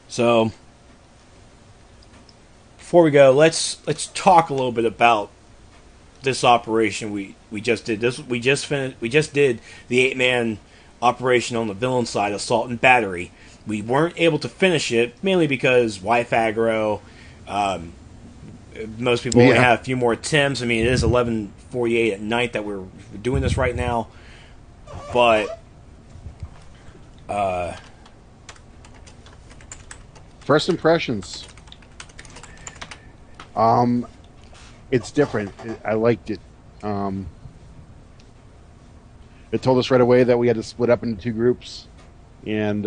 So before we go, let's talk a little bit about this operation we just did. We just did the 8-man operation on the villain side, assault and battery. We weren't able to finish it mainly because wife aggro. Most people only have a few more attempts. I mean, it is 11:48 at night that we're doing this right now, but first impressions. It's different. I liked it. It told us right away that we had to split up into two groups, and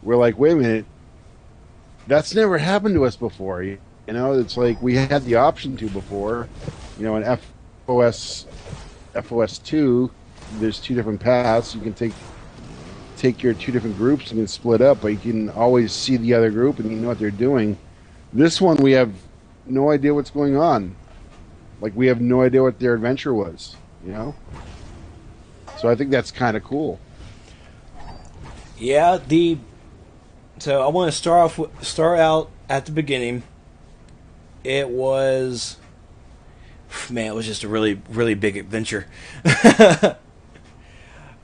we're like, wait a minute, that's never happened to us before. You know, it's like we had the option to before. You know, in FOS 2, there's two different paths. You can take your two different groups and then split up, but you can always see the other group and you know what they're doing. This one, we have no idea what's going on. Like, we have no idea what their adventure was, you know? So I think that's kind of cool. Yeah, so I want to start out at the beginning. It was, man, it was just a really, really big adventure.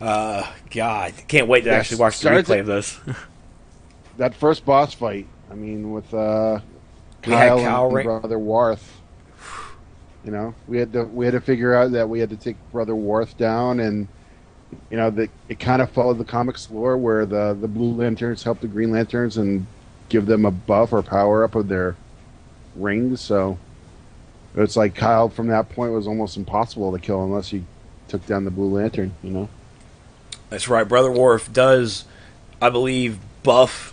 God, can't wait to actually watch the replay of this. That first boss fight, I mean, with Kyle and Brother Worth. You know, we had to figure out that we had to take Brother Worth down, and you know that it kind of followed the comics lore where the Blue Lanterns help the Green Lanterns and give them a buff or power up of their rings. So it's like Kyle from that point was almost impossible to kill unless he took down the Blue Lantern. You know, that's right. Brother Worth does, I believe, buff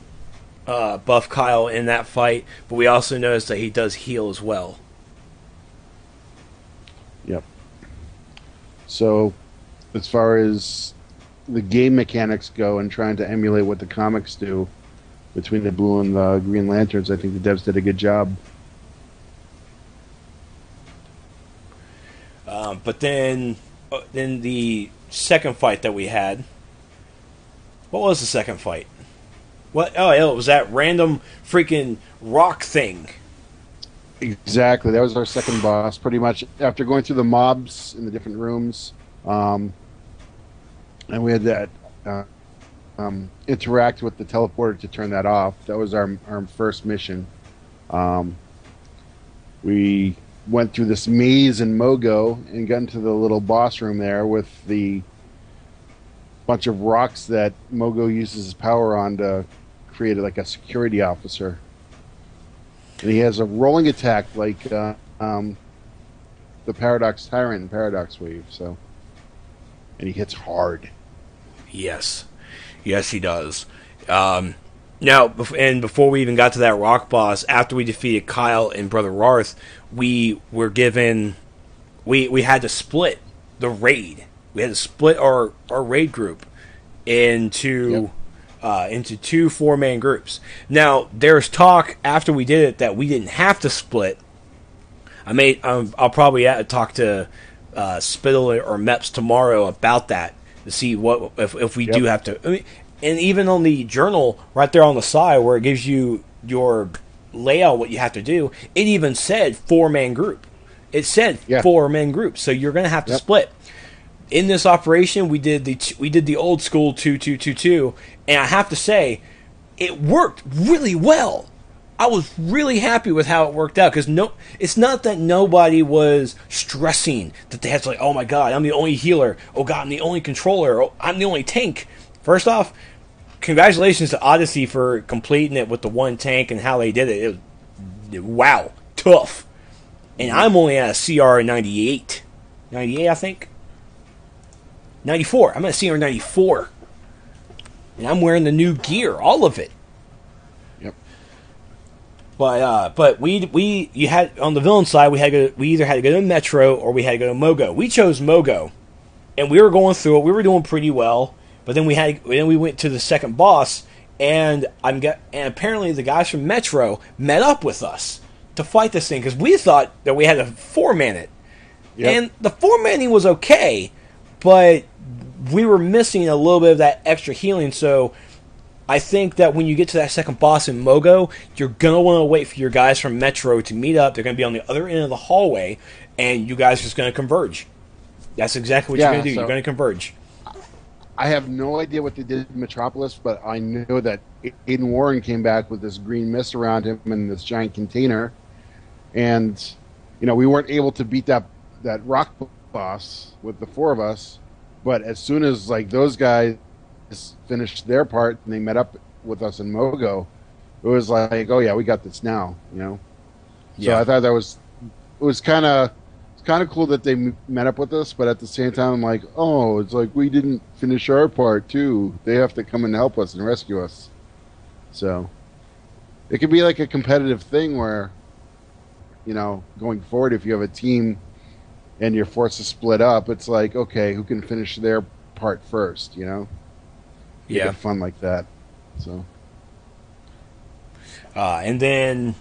Kyle in that fight, but we also noticed that he does heal as well. Yep. So, as far as the game mechanics go and trying to emulate what the comics do between the Blue and the Green Lanterns, I think the devs did a good job. But then the second fight that we had, what was the second fight? What? Oh, it was that random freaking rock thing. Exactly. That was our second boss. Pretty much after going through the mobs in the different rooms, and we had that interact with the teleporter to turn that off. That was our first mission. We went through this maze in Mogo and got into the little boss room there with the bunch of rocks that Mogo uses his power on to create like a security officer. And he has a rolling attack like the Paradox Tyrant and Paradox Wave. So, and he hits hard. Yes, he does. Now, and before we even got to that rock boss, after we defeated Kyle and Brother Worth, we were given, we had to split the raid. We had to split our raid group into two 4-man groups. Now, there's talk after we did it that we didn't have to split. I'll probably talk to Spittle or Meps tomorrow about that to see what if we do have to. I mean, and even on the journal right there on the side where it gives you your layout, what you have to do, it even said 4-man group. It said 4-man group, so you're going to have to split. In this operation, we did the old school 2-2-2-2, and I have to say, it worked really well. I was really happy with how it worked out because it's not that nobody was stressing that they had to oh my god, I'm the only healer. Oh god, I'm the only controller. Oh, I'm the only tank. First off, congratulations to Odyssey for completing it with the one tank and how they did it. Wow, tough. And I'm only at a CR 98, I think. 94. I'm at CR 94. And I'm wearing the new gear, all of it. Yep. But you had on the villain side we either had to go to Metro or we had to go to Mogo. We chose Mogo, and we were going through it. We were doing pretty well, but then we went to the second boss, and apparently the guys from Metro met up with us to fight this thing because we thought that we had to 4-man it, and the 4-manning was okay, but we were missing a little bit of that extra healing. So I think that when you get to that second boss in Mogo, you're going to want to wait for your guys from Metro to meet up. They're going to be on the other end of the hallway, and you guys are just going to converge. That's exactly what you're going to do. You're going to converge. I have no idea what they did in Metropolis, but I know that Aiden Warren came back with this green mist around him and this giant container. And, we weren't able to beat that rock boss with the four of us. But as soon as, those guys finished their part and they met up with us in Mogo, it was like, oh, yeah, we got this now, So I thought it was kind of cool that they met up with us, but at the same time, I'm like, oh, it's like we didn't finish our part, too. They have to come and help us and rescue us. So it could be like a competitive thing where, going forward, if you have a team and you're forced to split up, it's like, okay, who can finish their part first, Make it fun like that. So. And then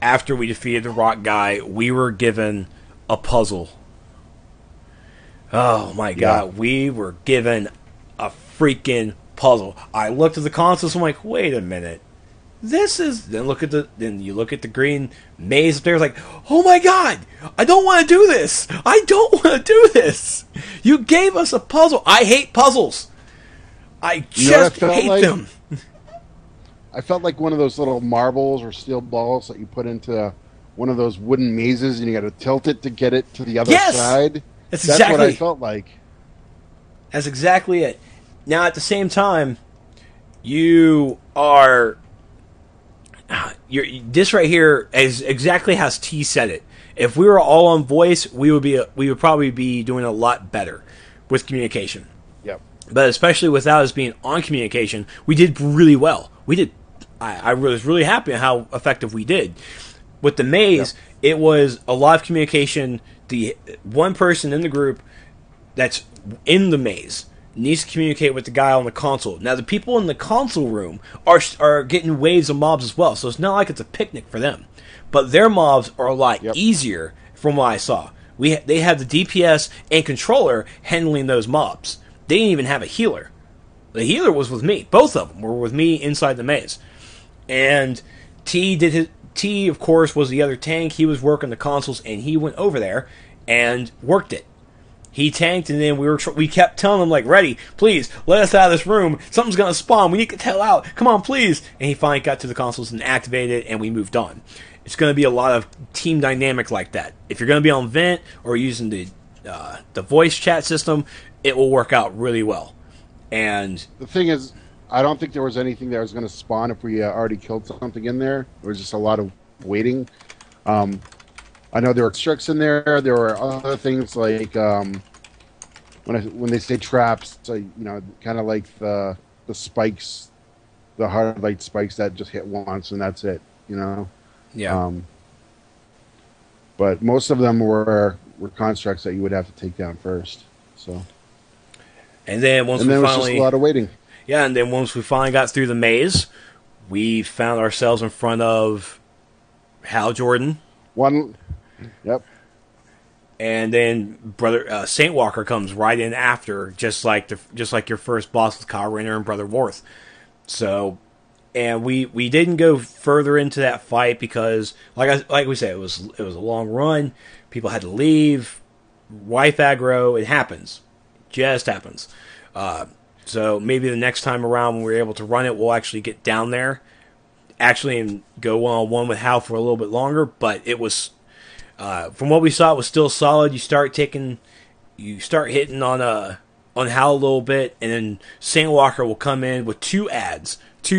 after we defeated the rock guy, we were given a puzzle. Oh my god, we were given a freaking puzzle. I looked at the consoles, I'm like, wait a minute. Then you look at the green maze up there, like, oh my god, I don't want to do this. I don't want to do this. You gave us a puzzle. I hate puzzles. I just hate them. I felt like one of those little marbles or steel balls that you put into one of those wooden mazes, and you got to tilt it to get it to the other side. That's what I felt like. That's exactly it. Now, at the same time, you are... this right here is exactly how T said it. If we were all on voice, we would probably be doing a lot better with communication. Yep. But especially without us being on communication, we did really well. We did. I was really happy at how effective we did. With the maze, it was a lot of communication. The one person in the group that's in the maze needs to communicate with the guy on the console. Now, the people in the console room are getting waves of mobs as well, so it's not like it's a picnic for them. But their mobs are a lot easier from what I saw. They have the DPS and controller handling those mobs. They didn't even have a healer. The healer was with me. Both of them were with me inside the maze. And T, of course, was the other tank. He was working the consoles, and he went over there and worked it. He tanked, and then we kept telling him, like, ready, please, let us out of this room. Something's going to spawn. We need to get the hell out. Come on, please. And he finally got to the consoles and activated it, and we moved on. It's going to be a lot of team dynamic like that. If you're going to be on Vent or using the voice chat system, it will work out really well. And the thing is, I don't think there was anything that was going to spawn if we already killed something in there. There was just a lot of waiting. I know there were tricks in there. There were other things like when they say traps, kind of like the spikes, the hard light spikes that just hit once and that's it. Yeah. But most of them were constructs that you would have to take down first. So. And then once we finally, was just a lot of waiting. Yeah, and then once we finally got through the maze, we found ourselves in front of Hal Jordan. Yep. And then Brother Saint Walker comes right in after, just like your first boss with Kyle Rayner and Brother Worth. So, and we didn't go further into that fight because, like we said, it was a long run. People had to leave. Wife aggro. It happens. Just happens. So maybe the next time around when we're able to run it, we'll actually get down there, and go one-on-one with Hal for a little bit longer. But it was, from what we saw, it was still solid. You start hitting on Hal a little bit, and then Saint Walker will come in with two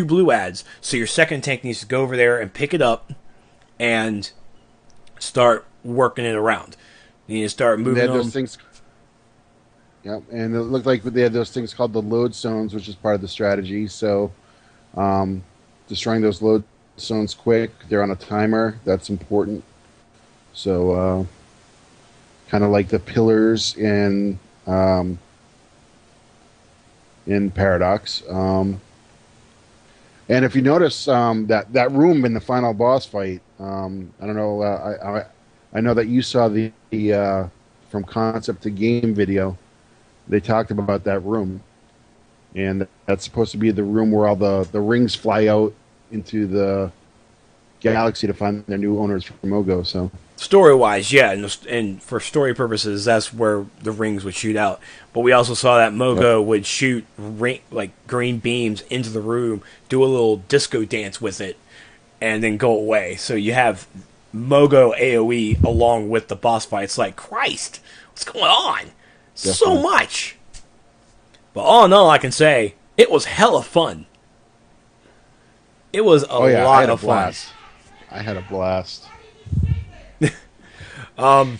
blue ads. So your second tank needs to go over there and pick it up and start working it around. You need to start moving those things. Yep, and it looked like they had those things called the load zones, which is part of the strategy. So, destroying those load zones quick, they're on a timer. That's important. So, kind of like the pillars in Paradox. And if you notice that room in the final boss fight, I don't know. I know that you saw the from concept to game video. They talked about that room, and that's supposed to be the room where all the rings fly out into the galaxy to find their new owners for Mogo. So story-wise, yeah, and for story purposes, that's where the rings would shoot out. But we also saw that Mogo would shoot green beams into the room, do a little disco dance with it, and then go away. So you have Mogo AoE along with the boss fight. It's like, Christ, what's going on? Definitely. So much. But all in all, I can say it was hella fun. It was a lot of fun. I had a blast. Now,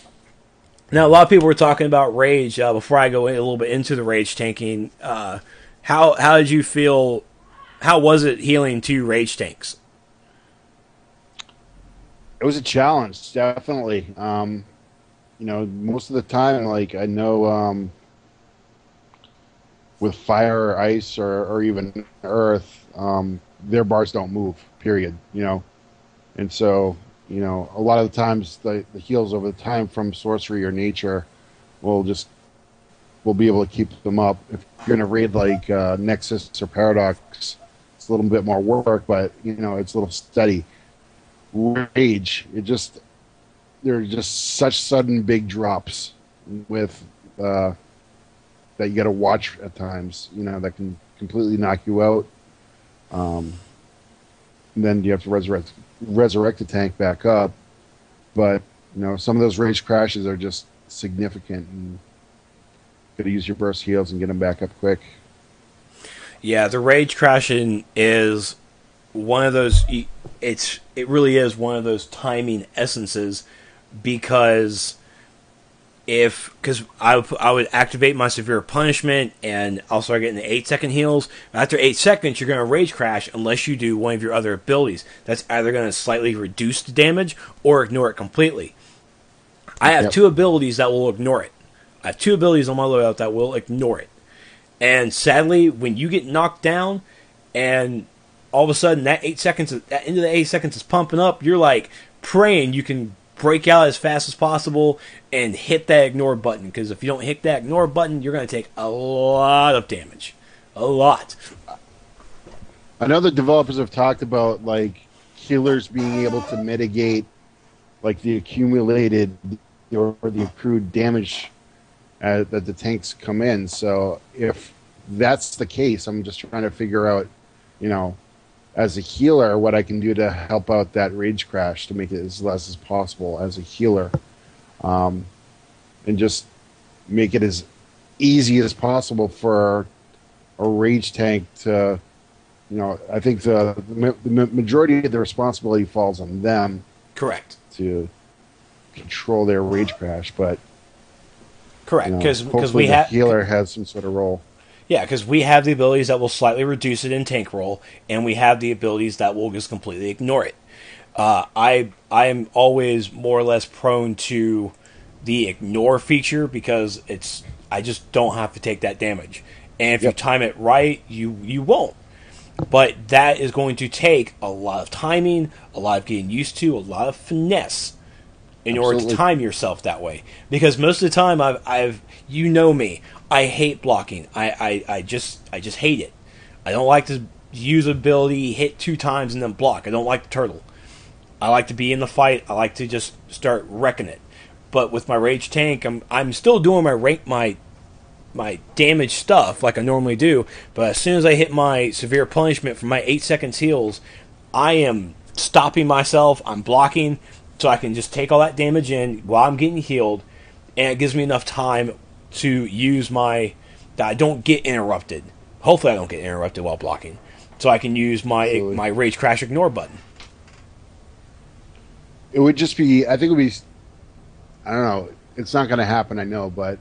a lot of people were talking about rage. Before I go a little bit into the rage tanking, how did you feel? How was it healing 2 rage tanks? It was a challenge, definitely. Most of the time, like I know, with fire or ice or even earth, their bars don't move. Period. And so. A lot of the times the heals over the time from sorcery or nature we'll be able to keep them up. If you're going to raid like Nexus or Paradox, it's a little bit more work, but it's a little steady. Rage, there are just such sudden big drops with that you got to watch at times. That can completely knock you out. And then you have to resurrect the tank back up, but some of those rage crashes are just significant, and you gotta use your burst heals and get them back up quick. Yeah, the rage crashing is one of those. It really is one of those timing essences, because I would activate my severe punishment and I'll start getting the 8-second heals. After 8 seconds, you're going to rage crash unless you do one of your other abilities. That's either going to slightly reduce the damage or ignore it completely. I have 2 abilities that will ignore it. I have 2 abilities on my loadout that will ignore it. And sadly, when you get knocked down and all of a sudden that end of the 8 seconds is pumping up, you're like praying you can break out as fast as possible and hit that ignore button, because if you don't hit that ignore button, you're going to take a lot of damage. A lot. I know the developers have talked about like healers being able to mitigate like the accumulated or the accrued damage that the tanks come in. So if that's the case, I'm just trying to figure out, as a healer, what I can do to help out that rage crash to make it as less as possible as a healer, and just make it as easy as possible for a rage tank to, I think the majority of the responsibility falls on them. Correct. To control their rage crash, but correct, because we have healer has some sort of role. Yeah, because we have the abilities that will slightly reduce it in tank roll, and we have the abilities that will just completely ignore it. I am always more or less prone to the ignore feature because I just don't have to take that damage. And if you time it right, you won't. But that is going to take a lot of timing, a lot of getting used to, a lot of finesse in order to time yourself that way. Because most of the time, I've me, I hate blocking. I just hate it. I don't like to use ability, hit 2 times and then block. I don't like the turtle. I like to be in the fight. I like to just start wrecking it. But with my rage tank, I'm still doing my damage stuff like I normally do. But as soon as I hit my severe punishment for my 8 seconds heals, I am stopping myself. I'm blocking so I can just take all that damage in while I'm getting healed, and it gives me enough time to use that I don't get interrupted. Hopefully I don't get interrupted while blocking. So I can use my Rage Crash Ignore button. It would just be, I think it would be, I don't know, it's not going to happen, I know, but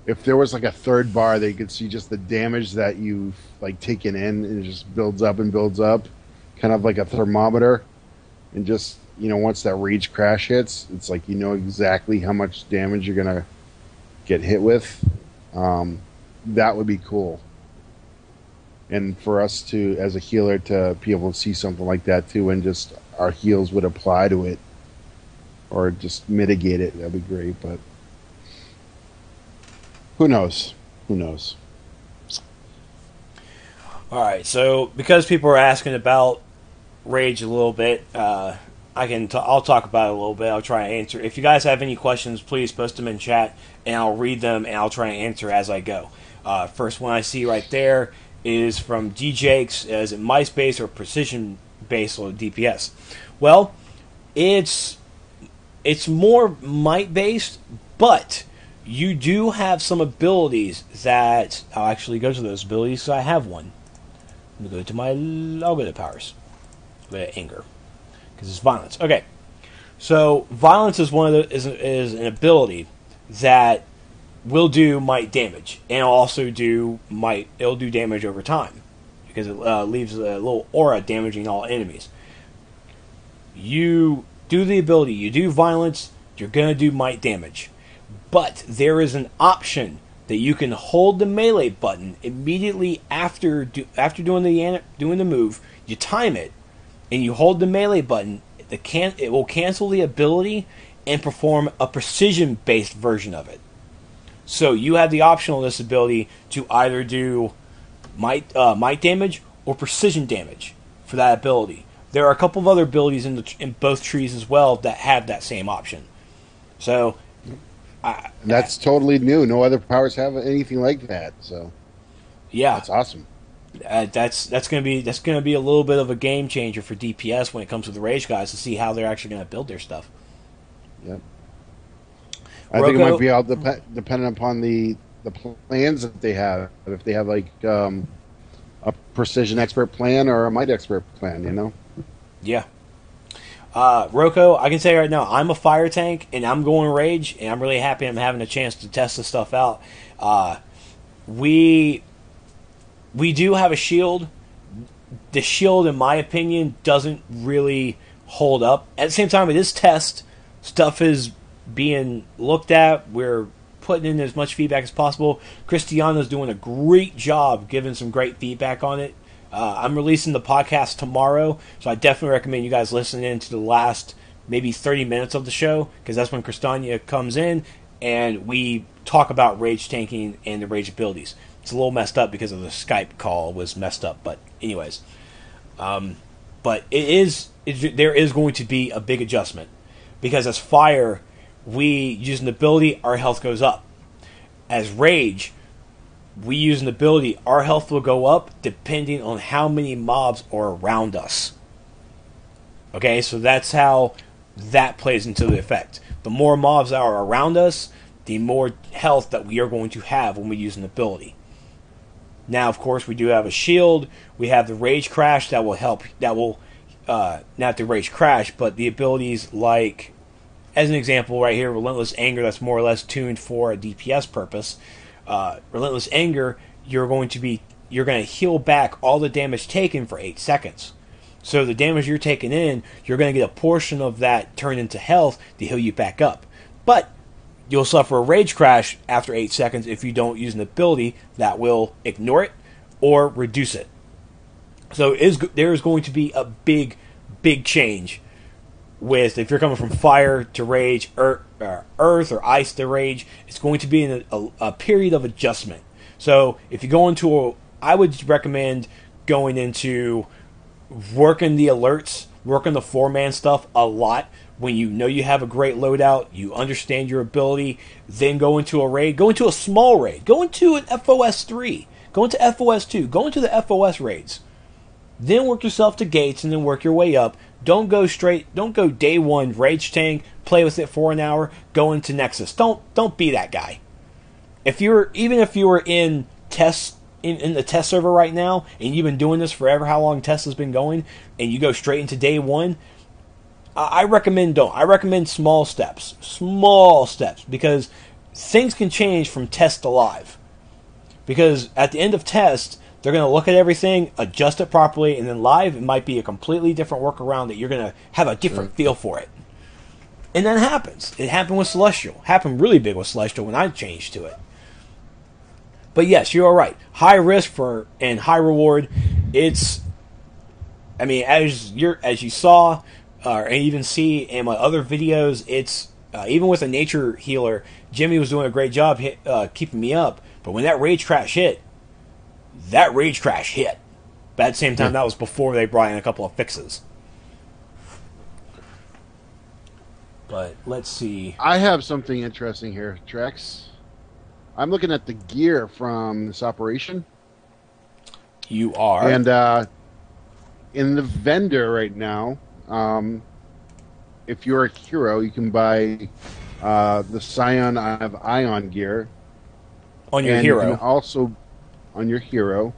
if there was like a third bar that you could see just the damage that you've like taken in, and it just builds up and builds up, kind of like a thermometer, and just, once that Rage Crash hits, it's like exactly how much damage you're going to get hit with. That would be cool. And for us to, as a healer, to be able to see something like that too, and just our heals would apply to it or just mitigate it, that'd be great. But who knows? All right, so because people are asking about Rage a little bit, I'll talk about it a little bit. I'll try and answer. If you guys have any questions, please post them in chat, and I'll read them and I'll try and answer as I go. First one I see right there is from D Jakes. Is it mice based or precision based or DPS? Well, it's more might based, but you do have some abilities that I'll actually go to those abilities because I have one. I'll go to powers. Go to anger because it's violence. Okay, so violence is is an ability that will do might damage, and it'll also do might. It'll do damage over time because it leaves a little aura damaging all enemies. You do the ability, you do violence, you're gonna do might damage, but there is an option that you can hold the melee button immediately after doing the move. You time it, and you hold the melee button. It will cancel the ability and perform a precision-based version of it. So you have the option on this ability to either do might damage or precision damage for that ability. There are a couple of other abilities in both trees as well that have that same option. So. That's totally new. No other powers have anything like that. So, yeah, that's awesome. That's gonna be a little bit of a game changer for DPS when it comes to the Rage guys to see how they're actually gonna build their stuff. Yep. I think it might be all dependent upon the plans that they have. If they have like a precision expert plan or a might expert plan, you know. Yeah. Rocco, I can say right now, I'm a fire tank, and I'm going Rage, and I'm really happy I'm having a chance to test this stuff out. We do have a shield. The shield, in my opinion, doesn't really hold up. At the same time, it is test. Stuff is being looked at. We're putting in as much feedback as possible. Christiana's doing a great job giving some great feedback on it. I'm releasing the podcast tomorrow, so I definitely recommend you guys listen in to the last maybe 30 minutes of the show, because that's when Christiana comes in and we talk about Rage tanking and the Rage abilities. It's a little messed up because of the Skype call was messed up, but anyways. But there is going to be a big adjustment, because as Fire, we use an ability, our health goes up. As Rage, we use an ability, our health will go up depending on how many mobs are around us. Okay, so that's how that plays into the effect. The more mobs that are around us, the more health that we are going to have when we use an ability. Now, of course, we do have a shield. We have the Rage Crash that will help. That will, not the Rage Crash, but the abilities like, as an example right here, Relentless Anger, that's more or less tuned for a DPS purpose. Relentless Anger, you're going to heal back all the damage taken for 8 seconds. So the damage you're taking in, you're going to get a portion of that turned into health to heal you back up. But you'll suffer a Rage Crash after 8 seconds if you don't use an ability that will ignore it or reduce it. So there is going to be a big change with, if you're coming from Fire to Rage, Earth or Ice to Rage, it's going to be in a period of adjustment. So if you go into I would recommend going into working the alerts, working the 4-man stuff a lot. When you know you have a great loadout, you understand your ability, then go into a raid, go into a small raid, go into an FOS 3, go into FOS 2, go into the FOS raids. Then work yourself to gates and then work your way up. Don't go day one Rage tank, play with it for an hour, go into Nexus. Don't be that guy. Even if you were in tests in the test server right now and you've been doing this forever, how long test has been going, and you go straight into day one, I recommend don't. I recommend small steps, because things can change from test to live. Because at the end of test, they're going to look at everything, adjust it properly, and then live, it might be a completely different workaround that you're going to have a different feel for it. And that happens. It happened with Celestial. It happened really big with Celestial when I changed to it. But yes, you're all right. High risk and high reward. As you saw, and even see in my other videos, it's even with a nature healer, Jimmy was doing a great job keeping me up. But when that rage crash hit, But at the same time, that was before they brought in a couple of fixes. But let's see. I have something interesting here, Trex. I'm looking at the gear from this operation. You are. And in the vendor right now, if you're a hero, you can buy the Scion of Ion gear. On your hero. You can also, on your hero.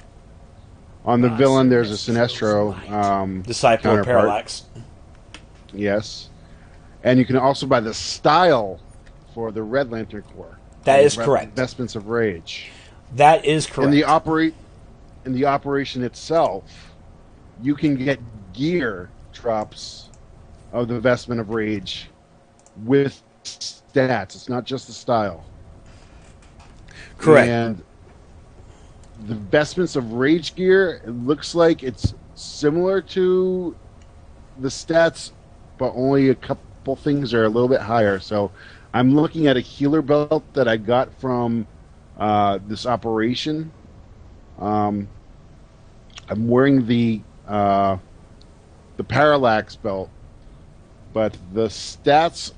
On the villain, there's a Sinestro Disciple of Parallax. Yes. And you can also buy the style for the Red Lantern Corps. That is correct. Vestments of Rage. That is correct. In the operation itself, you can get gear drops of the Vestment of Rage with stats. It's not just the style. Correct. And the Vestments of Rage gear, it looks like it's similar to the stats, but only a couple things are a little bit higher. So I'm looking at a healer belt that I got from this operation. I'm wearing the Parallax belt, but the stats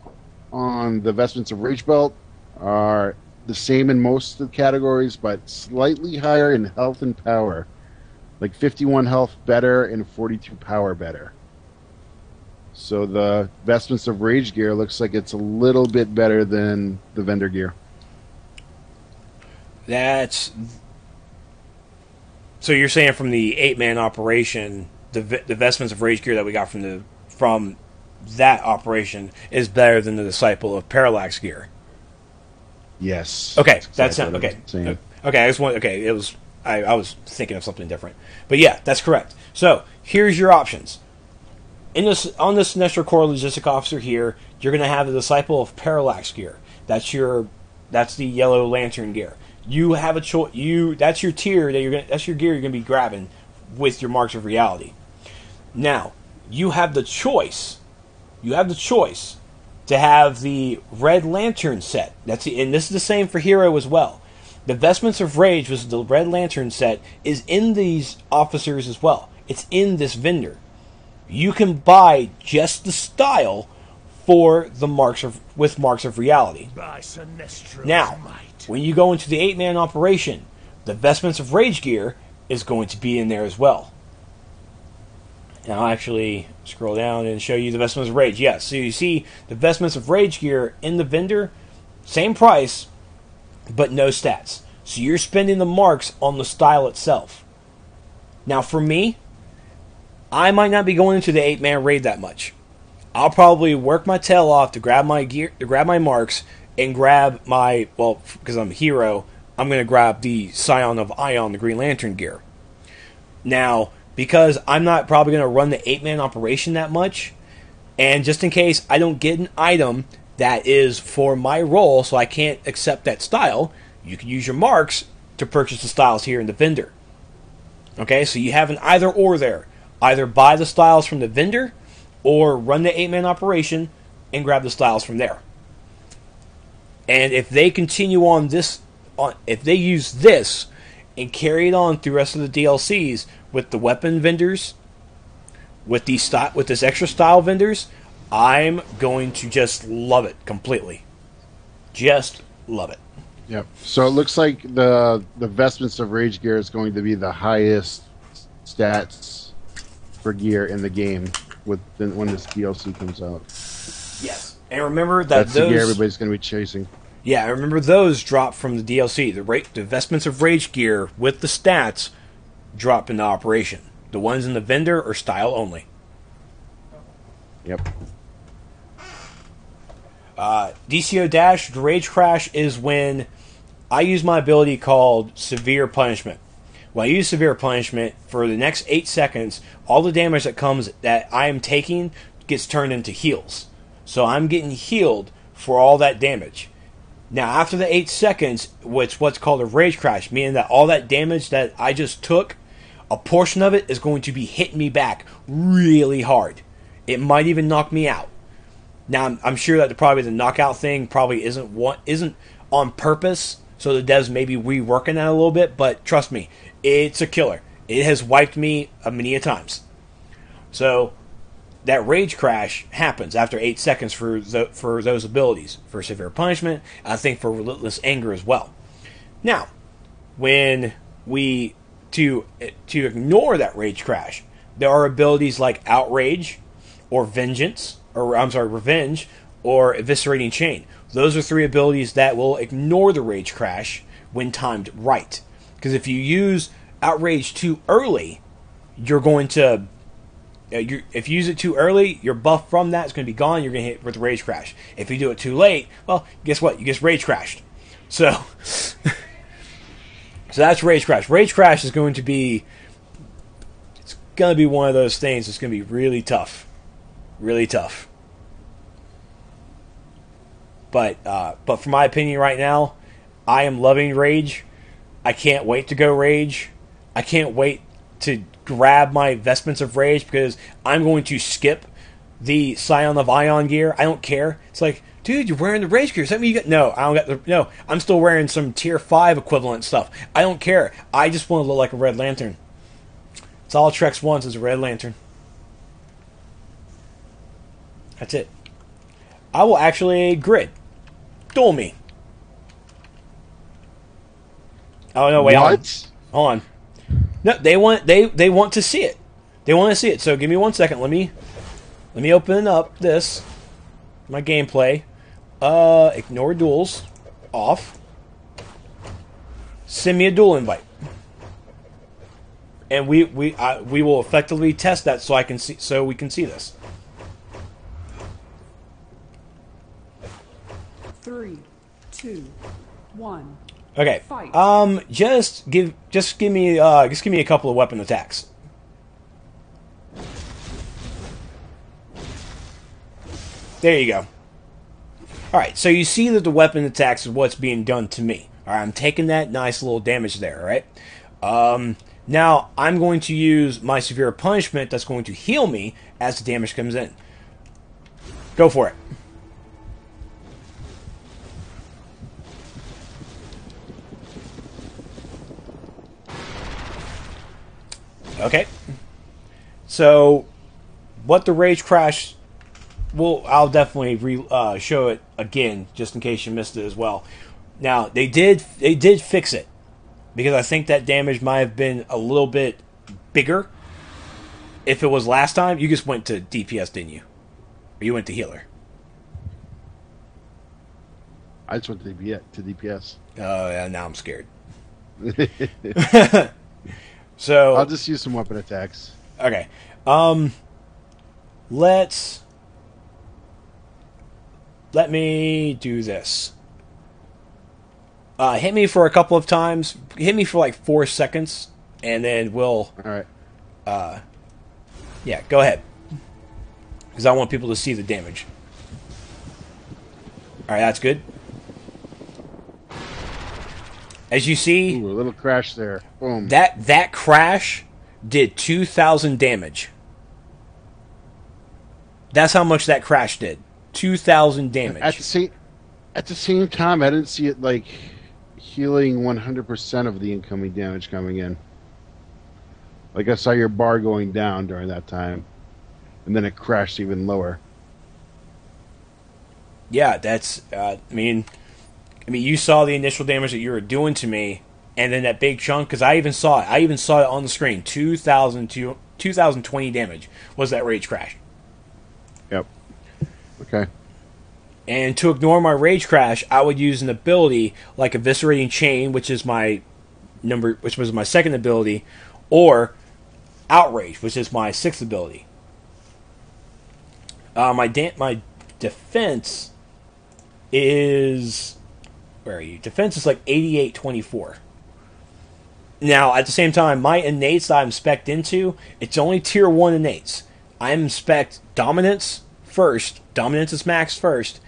on the Vestments of Rage belt are the same in most of the categories, but slightly higher in health and power. Like 51 health better and 42 power better. So the Vestments of Rage gear looks like it's a little bit better than the vendor gear. So you're saying from the 8-man operation, the Vestments of Rage gear that we got from that operation is better than the Disciple of Parallax gear? Yes. Okay, that's okay. Okay, I just want. Okay, it was. I was thinking of something different, but yeah, that's correct. So here's your options. On this Sinestro Corps Logistic Officer here, you're going to have the Disciple of Parallax gear. That's the Yellow Lantern gear. You have a choice. That's your tier that's your gear you're going to be grabbing with your Marks of Reality. Now you have the choice. To have the Red Lantern set. And this is the same for Hero as well. The Vestments of Rage, was the Red Lantern set, is in these officers as well. It's in this vendor. You can buy just the style for the Marks of Reality. Now, when you go into the 8-man operation, the Vestments of Rage gear is going to be in there as well. And I'll actually scroll down and show you the Vestments of Rage. Yes, so you see the Vestments of Rage gear in the vendor, same price, but no stats. So you're spending the marks on the style itself. Now for me, I might not be going into the 8-man raid that much. I'll probably work my tail off to grab my gear, to grab my marks, and grab my, well, because I'm a hero, I'm going to grab the Scion of Ion, the Green Lantern gear. Now, because I'm not probably going to run the 8-man operation that much, and just in case I don't get an item that is for my role, so I can't accept that style, you can use your marks to purchase the styles here in the vendor. Okay, so you have an either or there. Either buy the styles from the vendor, or run the 8-man operation and grab the styles from there. And if they continue on this, if they use this and carry it on through the rest of the DLCs with the weapon vendors, with this extra style vendors, I'm going to just love it completely. Just love it. Yep. So it looks like the Vestments of Rage gear is going to be the highest stats for gear in the game when this DLC comes out. Yes. And remember that's the gear everybody's going to be chasing. Yeah, I remember those drop from the DLC. The Vestments of Rage gear with the stats drop in the operation. The ones in the vendor are style only. Yep. DCO Dash, the Rage Crash, is when I use my ability called Severe Punishment. When I use Severe Punishment, for the next 8 seconds, all the damage that I am taking gets turned into heals. So I'm getting healed for all that damage. Now, after the 8 seconds, what's called a Rage Crash, meaning that all that damage that I just took, a portion of it is going to be hitting me back really hard. It might even knock me out. Now, I'm sure that probably the knockout thing probably isn't on purpose, so the devs may be reworking that a little bit, but trust me, it's a killer. It has wiped me many a times. So that Rage Crash happens after 8 seconds for those abilities. For Severe Punishment, I think for Relentless Anger as well. Now, when to ignore that Rage Crash, there are abilities like Outrage, or Revenge, or Eviscerating Chain. Those are 3 abilities that will ignore the Rage Crash when timed right. Because if you use Outrage too early, you're going to... if you use it too early, your buff from that is going to be gone. You're going to hit with the Rage Crash. If you do it too late, well, guess what? You get Rage Crashed. So... So that's Rage Crash. Rage Crash is going to be... It's going to be one of those things that's going to be really tough. Really tough. But for my opinion right now, I am loving Rage. I can't wait to go Rage. I can't wait to grab my Vestments of Rage because I'm going to skip the Scion of Ion gear. I don't care. It's like, dude, you're wearing the Rage gear. Does that mean you got... No, I don't got the... No, I'm still wearing some Tier 5 equivalent stuff. I don't care. I just want to look like a Red Lantern. It's all Trex wants is a Red Lantern. That's it. I will actually grid. Duel me. Oh, no, wait. What? Hold on. No, they want to see it. They want to see it. So give me 1 second. Let me open up this. My gameplay. Ignore duels. Off. Send me a duel invite. And we will effectively test that so we can see this. 3, 2, 1. Okay. Fight. Just give me a couple of weapon attacks. There you go. Alright, so you see that the weapon attacks is what's being done to me. Alright, I'm taking that nice little damage there, alright? Now, I'm going to use my Severe Punishment that's going to heal me as the damage comes in. Go for it. Okay. So, what the Rage Crash... Well, I'll definitely show it again, just in case you missed it as well. Now, they did fix it. Because I think that damage might have been a little bit bigger. If it was last time, you just went to DPS, didn't you? Or you went to healer? I just went to DPS. Oh, yeah, now I'm scared. So I'll just use some weapon attacks. Okay. Let me do this. Hit me for a couple of times. Hit me for like 4 seconds, and then we'll... Alright. Yeah, go ahead. Because I want people to see the damage. Alright, that's good. As you see... Ooh, a little crash there. Boom. That crash did 2,000 damage. That's how much that crash did. 2,000 damage. At the same time, I didn't see it like healing 100% of the incoming damage coming in. Like I saw your bar going down during that time, and then it crashed even lower. Yeah, that's. I mean, you saw the initial damage that you were doing to me, and then that big chunk. Because I even saw it. I even saw it on the screen. 2,020 damage was that Rage Crash. Yep. Okay. And to ignore my Rage Crash, I would use an ability like Eviscerating Chain, which was my second ability, or Outrage, which is my 6th ability. My defense is... Where are you? Defense is like 8824. Now, at the same time, my innates that I'm spec'd into, it's only Tier 1 innates. I'm spec'd Dominance first. Dominance is maxed first.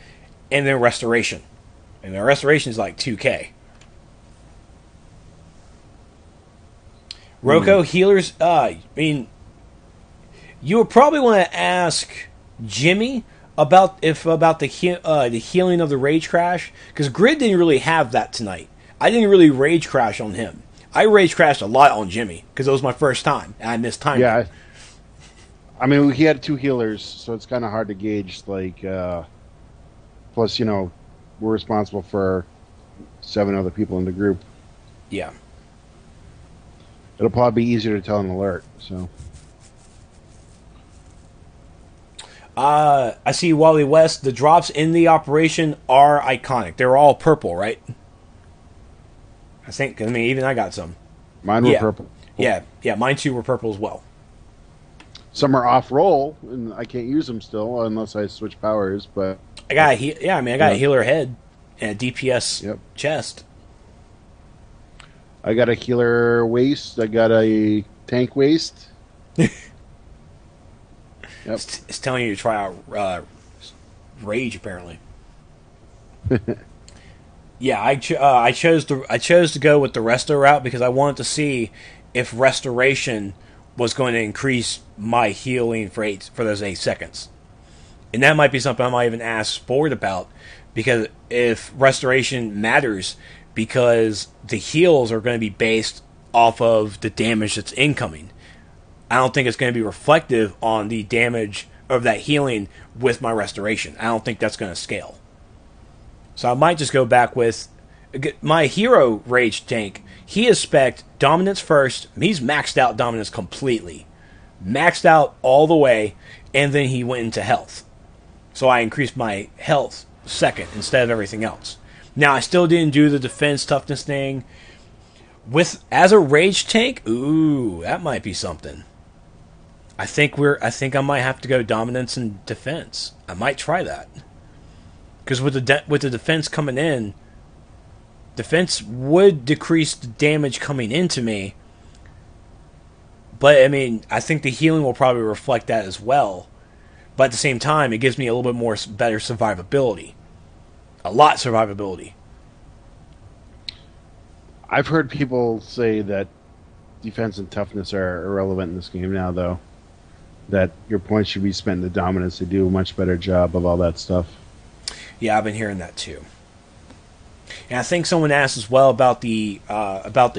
And then Restoration. And the Restoration is like 2k. Roko, healers... you would probably want to ask Jimmy about the healing of the Rage Crash, because Grid didn't really have that tonight. I didn't really Rage Crash on him. I rage crashed a lot on Jimmy because it was my first time and I missed time. Yeah, I mean, he had 2 healers, so it's kind of hard to gauge. Like, plus, we're responsible for 7 other people in the group. Yeah. It'll probably be easier to tell an alert. So. I see Wally West. The drops in the operation are iconic. They're all purple, right? I think. I mean, even I got some. Mine were purple. Yeah. Mine too were purple as well. Some are off roll, and I can't use them still unless I switch powers. But I got a healer head and a DPS chest. I got a healer waist. I got a tank waist. It's telling you to try out Rage, apparently. Yeah, I chose to go with the Resto route because I wanted to see if Restoration was going to increase my healing for those 8 seconds. And that might be something I might even ask Sport about, because if Restoration matters, because the heals are going to be based off of the damage that's incoming. I don't think it's going to be reflective on the damage of that healing with my Restoration. I don't think that's going to scale. So I might just go back with my hero Rage tank. He is spec'd Dominance first. He's maxed out Dominance completely. Maxed out all the way, and then he went into health. So I increased my health second instead of everything else. Now, I still didn't do the defense toughness thing. As a Rage tank, ooh, that might be something. I think I might have to go dominance and defense. I might try that. Because with the defense coming in, defense would decrease the damage coming into me. But I mean, I think the healing will probably reflect that as well. But at the same time, it gives me a little bit more better survivability. A lot survivability. I've heard people say that defense and toughness are irrelevant in this game now, though. That your points should be spent in the dominance to do a much better job of all that stuff. Yeah, I've been hearing that too. And I think someone asked as well about the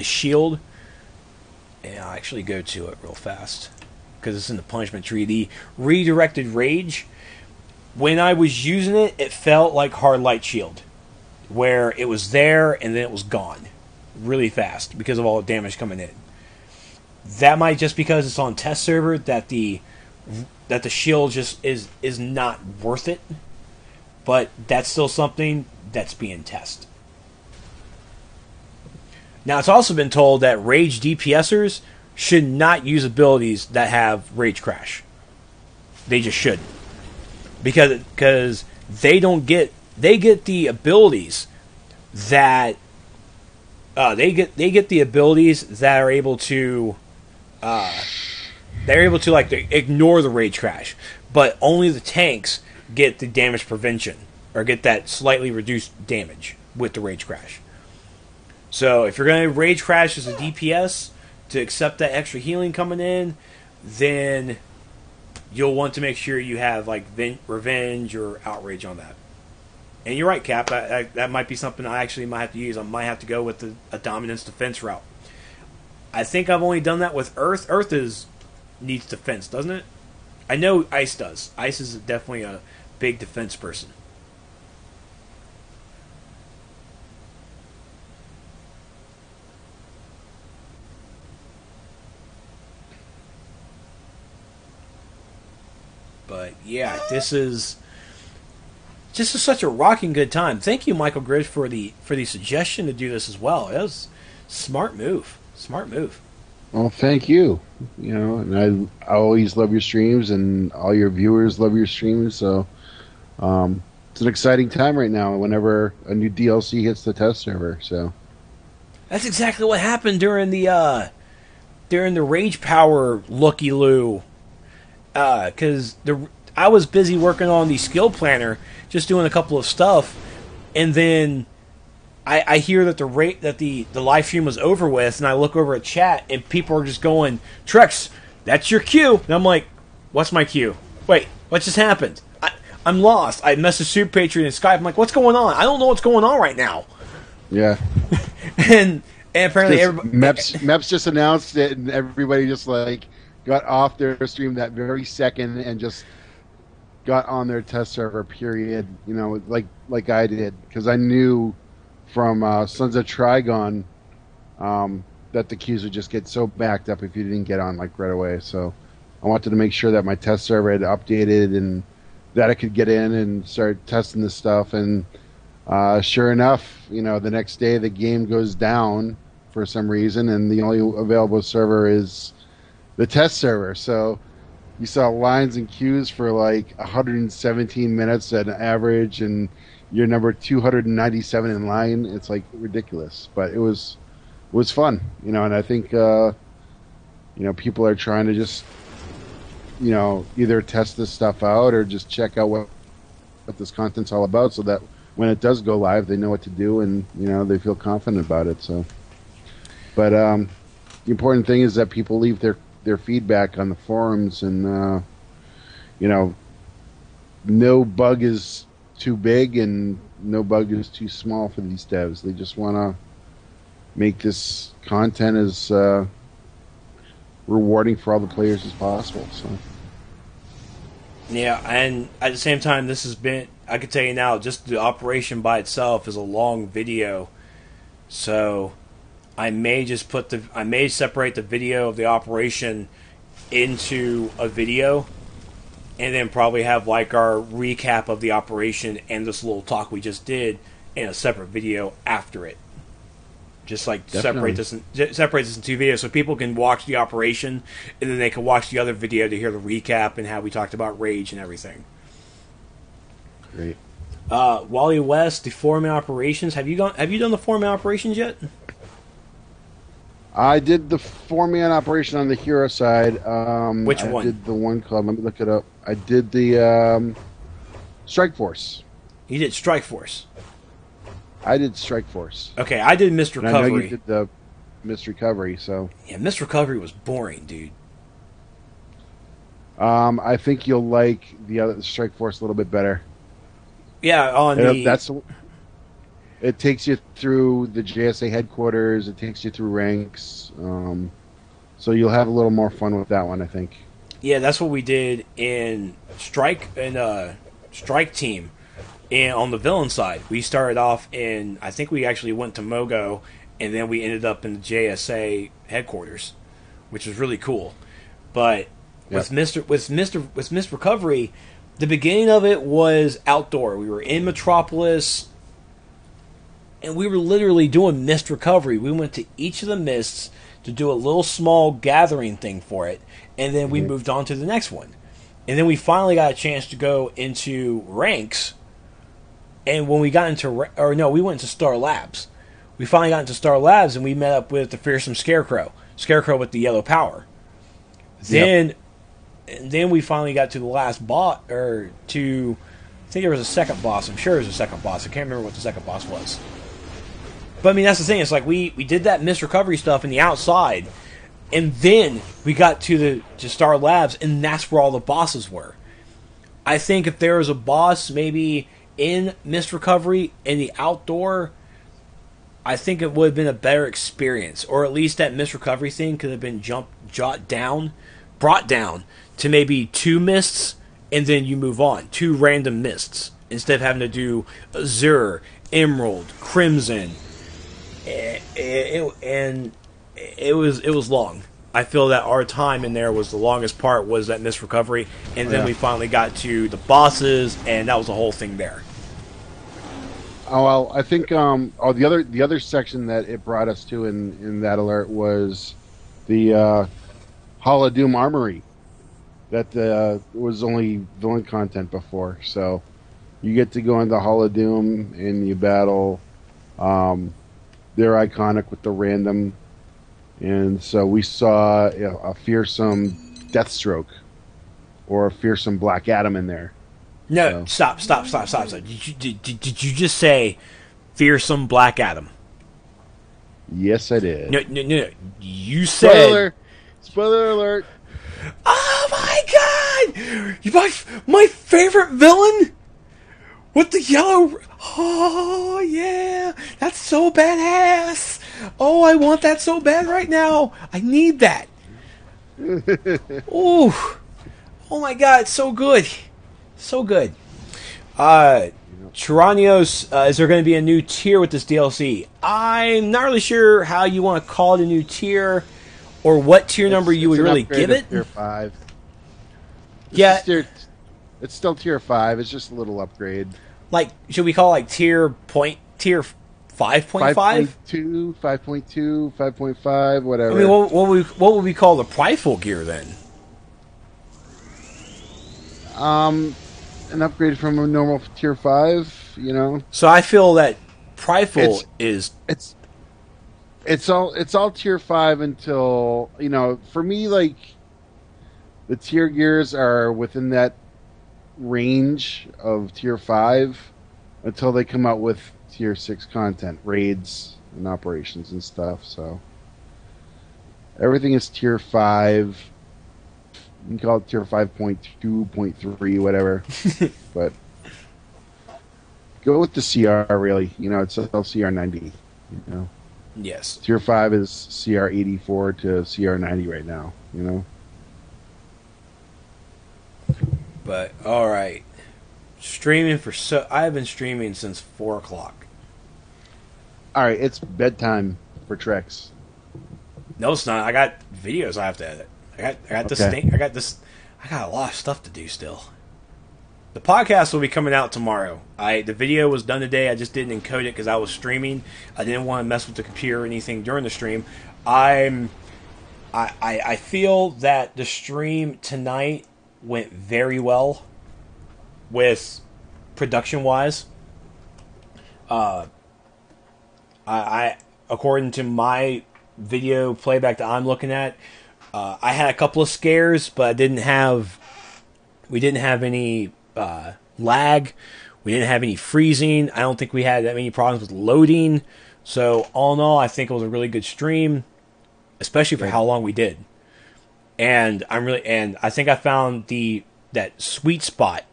shield. And I'll actually go to it real fast because it's in the punishment tree. The redirected rage. When I was using it, it felt like hard light shield, where it was there and then it was gone really fast because of all the damage coming in. That might just because it's on test server that the shield just is not worth it, but that's still something that's being tested. Now, it's also been told that Rage DPSers should not use abilities that have Rage Crash. They just shouldn't. Because they get the abilities that they get the abilities that are able to like ignore the Rage Crash, but only the tanks get the damage prevention or get that slightly reduced damage with the Rage Crash. So if you're going to Rage Crash as a DPS to accept that extra healing coming in, then you'll want to make sure you have like Revenge or Outrage on that. And you're right, Cap. That might be something I actually might have to use. I might have to go with a dominance defense route. I think I've only done that with Earth. Earth needs defense, doesn't it? I know Ice does. Ice is definitely a big defense person. But yeah, this is such a rocking good time. Thank you, Michael Gridge, for the suggestion to do this as well. It was a smart move. Smart move. Well, thank you. And I always love your streams, and all your viewers love your streams. So it's an exciting time right now. Whenever a new DLC hits the test server, so that's exactly what happened during the Rage Power looky loo. Because I was busy working on the skill planner, just doing a couple of stuff, and then I hear that the live stream was over with, and I look over at chat, and people are just going, "Trex, that's your cue." And I'm like, "What's my cue? Wait, what just happened? I'm lost." I messaged Super Patriot and Skype. I'm like, "What's going on? I don't know what's going on right now." Yeah. and And apparently, Meps just announced it, and everybody just like got off their stream that very second and just got on their test server. Period. You know, like I did, because I knew from Sons of Trigon that the queues would just get so backed up if you didn't get on like right away. So I wanted to make sure that my test server had updated and that I could get in and start testing this stuff. And sure enough, you know, the next day the game goes down for some reason, and the only available server is the test server. So you saw lines and queues for like 117 minutes at an average, and you're number 297 in line. It's like ridiculous, but it was fun, you know. And I think you know, people are trying to just, you know, either test this stuff out or just check out what this content's all about, so that when it does go live, they know what to do, and you know, they feel confident about it. So, but the important thing is that people leave their feedback on the forums, and you know, no bug is too big and no bug is too small for these devs. They just want to make this content as rewarding for all the players as possible. So. Yeah, and at the same time, this has been, I can tell you now, just the operation by itself is a long video. So I may just separate the video of the operation into a video, and then probably have like our recap of the operation and this little talk we just did in a separate video after it. Just like separate this into two videos so people can watch the operation, and then they can watch the other video to hear the recap and how we talked about Rage and everything. Great. Wally West, the 4-man operations. Have you done the 4-man operations yet? I did the 4-man operation on the hero side. Which one? I did the one called, let me look it up. I did the Strike Force. You did Strike Force. I did Strike Force. Okay, I did Missed Recovery. I know you did the Missed Recovery, so... Yeah, Missed Recovery was boring, dude. I think you'll like the other Strike Force a little bit better. Yeah, it takes you through the JSA headquarters, it takes you through ranks, so you'll have a little more fun with that one, I think. Yeah, that's what we did in Strike Team. And on the villain side, we started off in, I think we actually went to Mogo, and then we ended up in the JSA headquarters, which was really cool. But with Missed Recovery, the beginning of it was outdoor. We were in Metropolis, and we were literally doing Missed Recovery. We went to each of the Mists to do a little small gathering thing for it, and then we moved on to the next one. And then we finally got a chance to go into ranks. And when we got into, we went to Star Labs. We finally got into Star Labs, and we met up with the fearsome Scarecrow with the yellow power. Then we finally got to the last boss, I think there was a second boss. I'm sure there was a second boss. I can't remember what the second boss was. But I mean, that's the thing. It's like we did that Missed Recovery stuff in the outside, and then we got to Star Labs, and that's where all the bosses were. I think if there was a boss, maybe in Missed Recovery in the outdoor, I think it would have been a better experience, or at least that Missed Recovery thing could have been brought down to maybe 2 mists, and then you move on 2 random mists instead of having to do Azure, Emerald, Crimson, and it was long. I feel that our time in there was the longest part, was that Missed Recovery, and then we finally got to the bosses, and that was the whole thing there. Oh, well, I think the other section that it brought us to in that alert was the Hall of Doom Armory. That was only villain content before, so you get to go into Hall of Doom and you battle. They're iconic with the random, and so we saw a fearsome Deathstroke or a fearsome Black Adam in there. No, stop. Did you just say fearsome Black Adam? Yes, I did. No. You said... Spoiler alert. Oh my god! My favorite villain? With the yellow... Oh, yeah. That's so badass. Oh, I want that so bad right now. I need that. Ooh. Oh my god, it's so good. So good. Chiranios, is there going to be a new tier with this DLC? I'm not really sure how you want to call it a new tier, or what tier number you would really give it. Tier 5. Yeah. It's still tier 5. It's just a little upgrade. Like, should we call it like tier 5.5? 5.2, 5.2, 5.5, whatever. I mean, what would we call the prideful gear then? An upgrade from a normal tier 5, you know. So I feel that prideful is it's all tier 5 until, you know, for me, like, the tier gears are within that range of tier 5 until they come out with tier 6 content, raids and operations and stuff. So everything is tier 5. You can call it tier 5.2, 0.3, whatever. But go with the CR, really. You know, it's all CR 90. You know. Yes. Tier 5 is CR 84 to CR 90 right now. You know. But all right, streaming I've been streaming since 4 o'clock. All right, it's bedtime for Trex. No, it's not. I got videos I have to edit. I got this thing. I got a lot of stuff to do still. The podcast will be coming out tomorrow. The video was done today. I just didn't encode it because I was streaming. I didn't want to mess with the computer or anything during the stream. I feel that the stream tonight went very well with production wise. I according to my video playback that I'm looking at, I had a couple of scares, but we didn't have any lag. We didn't have any freezing. I don't think we had that many problems with loading. So all in all, I think it was a really good stream, especially for how long we did. And I think I found that sweet spot,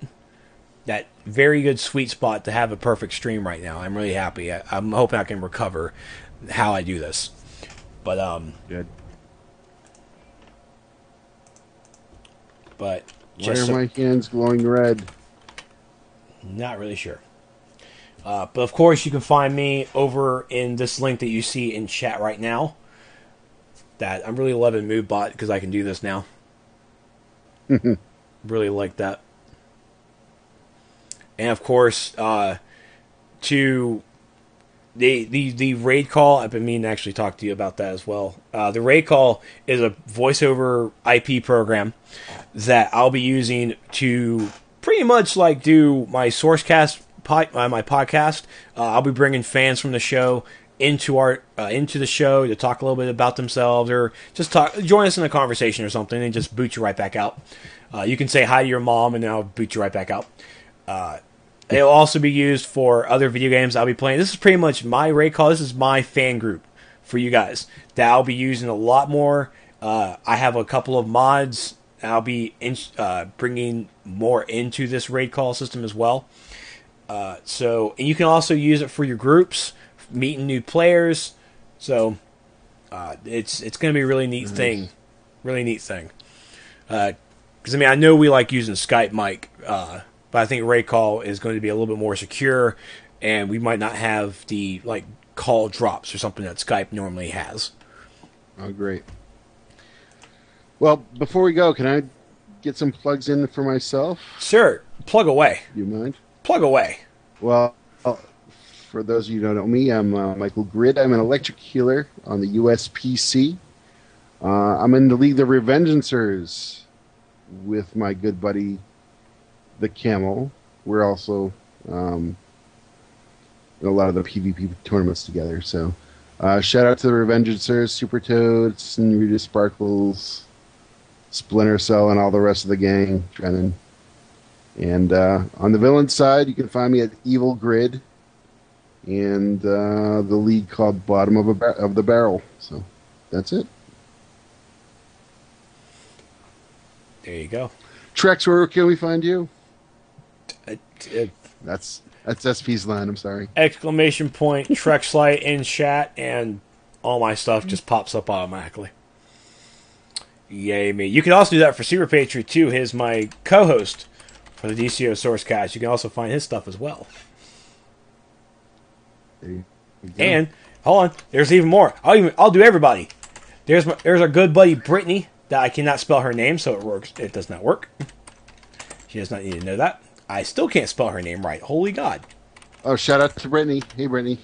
that very good sweet spot to have a perfect stream right now. I'm really happy. I'm hoping I can recover how I do this. But good. But why are my hands glowing red? Not really sure. But of course, you can find me over in this link that you see in chat right now. That I'm really loving MoveBot because I can do this now. Really like that. And of course, to the raid call, I've been meaning to actually talk to you about that as well. The raid call is a voice over IP program that I'll be using to pretty much like do my Sourcecast my podcast. I'll be bringing fans from the show into the show to talk a little bit about themselves, or just join us in a conversation or something, and just boot you right back out. You can say hi to your mom, and then I'll boot you right back out. It'll also be used for other video games I'll be playing. This is pretty much my raid call. This is my fan group for you guys that I'll be using a lot more. I have a couple of mods I'll be bringing more into this raid call system as well. And you can also use it for your groups, meeting new players. So it's going to be a really neat thing. Really neat thing. Because I know we like using Skype mic, but I think raid call is going to be a little bit more secure, and we might not have the call drops or something that Skype normally has. Oh, great. Well, before we go, can I get some plugs in for myself? Sure. Plug away. You mind? Plug away. Well, for those of you who don't know me, I'm Michael Grid. I'm an electric healer on the USPC. I'm in the League of Revengeancers with my good buddy, the Camel. We're also in a lot of the PvP tournaments together. So shout out to the Revengeancers, Super Toad, Senorita Sparkles, Splinter Cell, and all the rest of the gang, Drennan. And on the villain side, you can find me at Evil Grid, and the league called Bottom of the Barrel. So that's it. There you go. Trex, where can we find you? That's SP's line. I'm sorry. Exclamation point Trexlight in chat and all my stuff just pops up automatically. Yay me. You can also do that for Super Patriot too. He's my co-host for the DCUO Sourcecast. You can also find his stuff as well. And hold on, there's even more. I'll do everybody. There's our good buddy Brittany. That I cannot spell her name, so it works. It does not work. She does not need to know that. I still can't spell her name right. Holy God! Oh, shout out to Brittany. Hey, Brittany.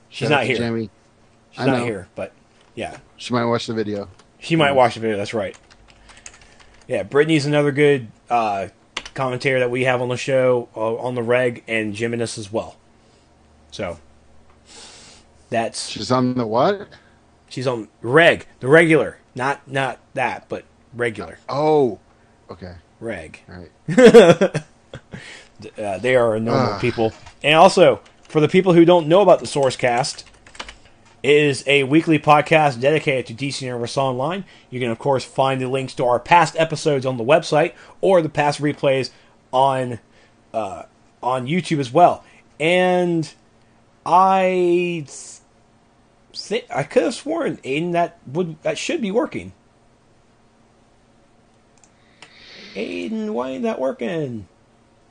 She's not here. Jamie. She's not here, but yeah, she might watch the video. She might watch the video. That's right. Yeah, Brittany's another good commentator that we have on the show, on the reg, and Jim and us as well. So she's on the what? She's on reg, the regular, not that, but regular. Oh, okay. Reg. All right. They are normal people. And also, for the people who don't know about the Sourcecast, it is a weekly podcast dedicated to DC Universe Online. You can, of course, find the links to our past episodes on the website or the past replays on YouTube as well. And I could have sworn, Aiden, that should be working. Aiden, why ain't that working?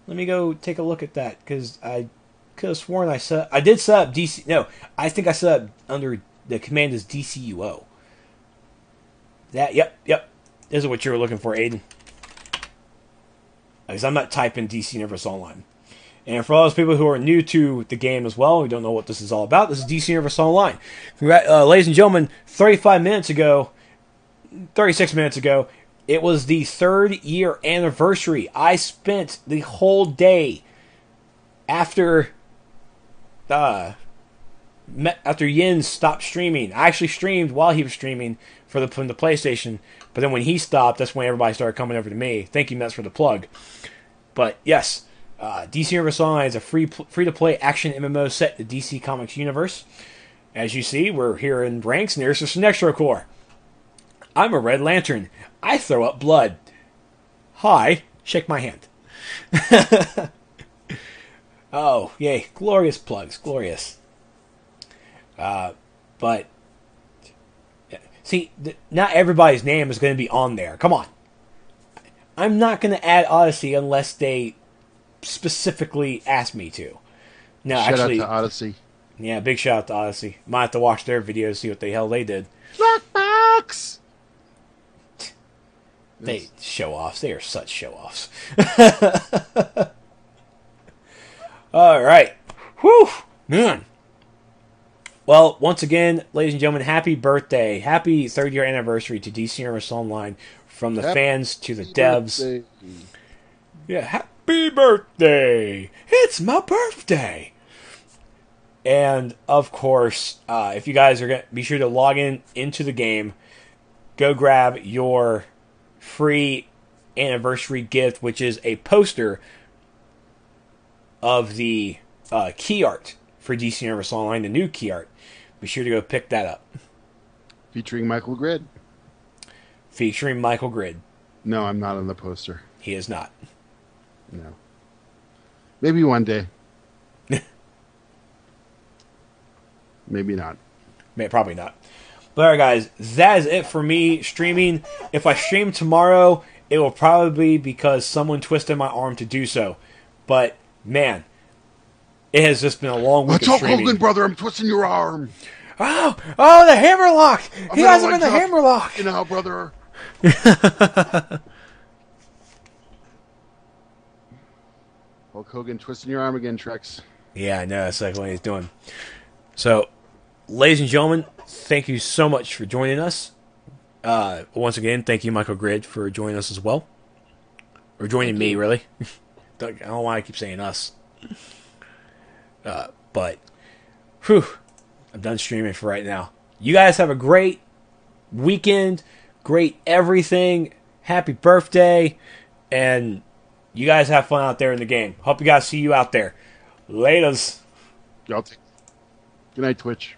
Let me go take a look at that, because I could have sworn I did set up DC. No, I think I set up under the command is DCUO. Yep. This is what you were looking for, Aiden. Because I'm not typing DC Universe Online. And for all those people who are new to the game as well, who don't know what this is all about, this is DC Universe Online. Ladies and gentlemen, 36 minutes ago, it was the 3rd year anniversary. I spent the whole day after Yin stopped streaming. I actually streamed while he was streaming from the PlayStation, but then when he stopped, that's when everybody started coming over to me. Thank you, Mets, for the plug. But yes, DC Universe Online is a free-to-play action MMO set in the DC Comics universe. As you see, we're here in ranks, and there's the Sinestro Corps. I'm a Red Lantern. I throw up blood. Hi, shake my hand. Oh, yay. Glorious plugs. Glorious. But, see, not everybody's name is going to be on there. Come on. I'm not going to add Odyssey unless they specifically ask me to. No, shout actually, out to Odyssey. Yeah, big shout out to Odyssey. Might have to watch their videos to see what the hell they did. Blackbox! They show-offs. They are such show-offs. All right. Whew. Man. Well, once again, ladies and gentlemen, happy birthday. Happy 3rd year anniversary to DC Universe Online. From the fans to the devs. Birthday. Yeah, happy birthday. It's my birthday. And, of course, if you guys are going to be sure to log into the game, go grab your free anniversary gift, which is a poster of the key art for DC Universe Online, the new key art. Be sure to go pick that up. Featuring Michael Grid. Featuring Michael Grid. No, I'm not on the poster. He is not. No. Maybe one day. Maybe not. Probably not. But alright, guys, that is it for me streaming. If I stream tomorrow, it will probably be because someone twisted my arm to do so. But, man, it has just been a long week of streaming. Hogan, brother, I'm twisting your arm. Oh, the hammerlock! He has him in the hammerlock! You know, brother. Hulk Hogan twisting your arm again, Trex. Yeah, I know. That's like what he's doing. So, ladies and gentlemen, thank you so much for joining us. Once again, thank you, Michael Grid, for joining us as well. Or joining me, really. I don't know why I keep saying us. But, whew, I'm done streaming for right now. You guys have a great weekend, great everything, happy birthday, and you guys have fun out there in the game. Hope you guys see you out there. Laters. Good night, Twitch.